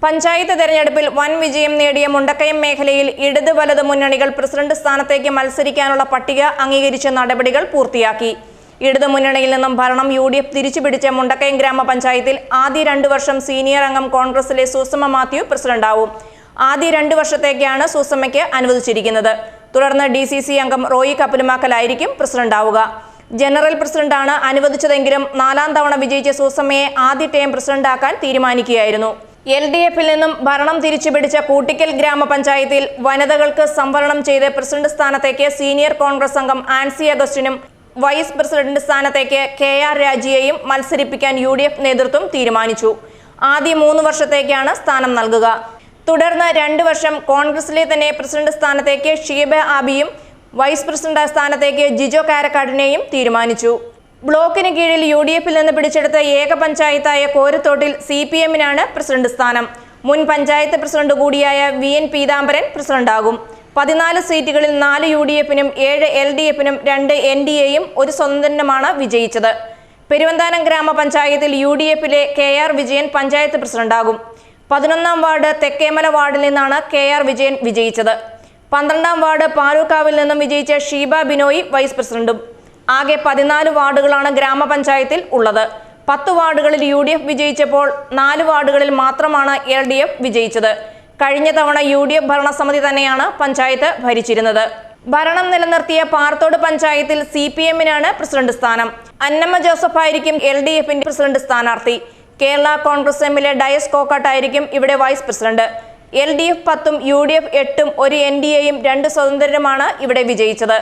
പഞ്ചായത്ത് തെരഞ്ഞെടുപ്പിൽ വൻ വിജയം നേടിയ മുണ്ടക്കയം മേഖലയിൽ ഇടത് വലത് മുന്നണികൾ പ്രസിഡന്റ് സ്ഥാനത്തേക്ക് മത്സരിക്കാനുള്ള പട്ടിക അംഗീകരിച്ച നടപടികൾ പൂർത്തിയാക്കി. ഇടത് മുന്നണിയിൽ നിന്നും ഭരണം UDF തിരിച്ചുപിടിച്ച മുണ്ടക്കയം ഗ്രാമപഞ്ചായത്തിൽ ആദ്യ 2 വർഷം സീനിയർ അംഗം കോൺഗ്രസിലെ സൂസമ്മ മാത്യു പ്രസിഡന്റാവും. ആദ്യ 2 വർഷത്തേക്കാണ് സൂസമ്മയ്ക്ക് അനുവദിച്ചിരിക്കുന്നത്. തുടർന്ന് DCC അംഗം റോയി കപ്പലുമാക്കലായിരിക്കും പ്രസിഡന്റാവുക. ജനറൽ പ്രസിഡന്റാണ് അനുവദിച്ചതെങ്കിലും 4ാം തവണ വിജയിച്ച സൂസമ്മയെ ആദ്യ ടേം പ്രസിഡന്റാക്കാൻ തീരുമാനിക്കുകയായിരുന്നു. LDF-ൽ നിന്നും ഭരണം തിരിച്ചുപിടിച്ച കൂട്ടിക്കൽ ഗ്രാമപഞ്ചായത്തിൽ വനിതകൾക്ക് സംവരണം ചെയ്ത് പ്രസിഡന്റ് സ്ഥാനത്തേക്ക് സീനിയർ കോൺഗ്രസ് അംഗം ആൻസി അഗസ്റ്റിനും വൈസ് പ്രസിഡന്റ് സ്ഥാനത്തേക്ക് KR രാജിയെയും മത്സരിപ്പിക്കാൻ UDF നേതൃത്വം തീരുമാനിച്ചു. ആദ്യ 3 വർഷത്തേക്കാണ് സ്ഥാനം നൽകുക. തുടർന്ന് 2 വർഷം കോൺഗ്രസിലെ തന്നെ പ്രസിഡന്റ് സ്ഥാനത്തേക്ക് ഷീബ ആബിയും വൈസ് പ്രസിഡന്റ് സ്ഥാനത്തേക്ക് ജിജോ കാരക്കാടിനെയും തീരുമാനിച്ചു. ബ്ലോക്കിന് കീഴിൽ UDF-ൽ നിന്ന് പിടിച്ചെടുത്ത ഏക പഞ്ചായത്തായ കോരത്തോട്ടിൽ CPM-നാണ് പ്രസിഡന്റ് സ്ഥാനം. മുൻ പഞ്ചായത്ത് പ്രസിഡന്റ് കൂടിയായ VN പീതാംബരൻ പ്രസിഡന്റാകും. 14 സീറ്റുകളിൽ 4 UDF-നും 7 LDF-നും 2 NDA-യും 1 സ്വതന്ത്രനുമാണ് വിജയിച്ചത്. പെരുവന്താനം ഗ്രാമപഞ്ചായത്തിൽ UDF-ലെ KR വിജയൻ പഞ്ചായത്ത് പ്രസിഡന്റാകും. 11ാം വാർഡ് തെക്കേമല വാർഡിൽ നിന്നാണ് KR വിജയൻ വിജയിച്ചത്. 12ാം വാർഡ് പാലൂക്കാവിൽ നിന്നും വിജയിച്ച ഷീബ ബിനോയ് വൈസ് പ്രസിഡന്റും. ആകെ 14 വാർഡുകളാണ് ഗ്രാമപഞ്ചായത്തിൽ ഉള്ളത്. 10 വാർഡുകളിൽ UDF വിജയിച്ചപ്പോൾ 4 വാർഡുകളിൽ മാത്രമാണ് LDF വിജയിച്ചത്. കഴിഞ്ഞ തവണ UDF ഭരണസമിതി തന്നെയാണ് പഞ്ചായത്ത് ഭരിച്ചിരുന്നത്. ഭരണം നിലനിർത്തിയ പാർത്തോട് പഞ്ചായത്തിൽ CPM-നാണ് പ്രസിഡന്റ് സ്ഥാനം. അന്നമ്മ ജോസഫ് ആയിരിക്കും LDF-ന്റെ പ്രസിഡന്റ് സ്ഥാനാർത്ഥി. കേരള കോൺഗ്രസ് എമ്മിലെ ഡയസ് കോക്കാട്ടായിരിക്കും ഇവിടെ വൈസ് പ്രസിഡന്റ്. LDF 10ഉം UDF 8ഉം 1 NDA-യും 2 സ്വതന്ത്രരുമാണ് ഇവിടെ വിജയിച്ചത്.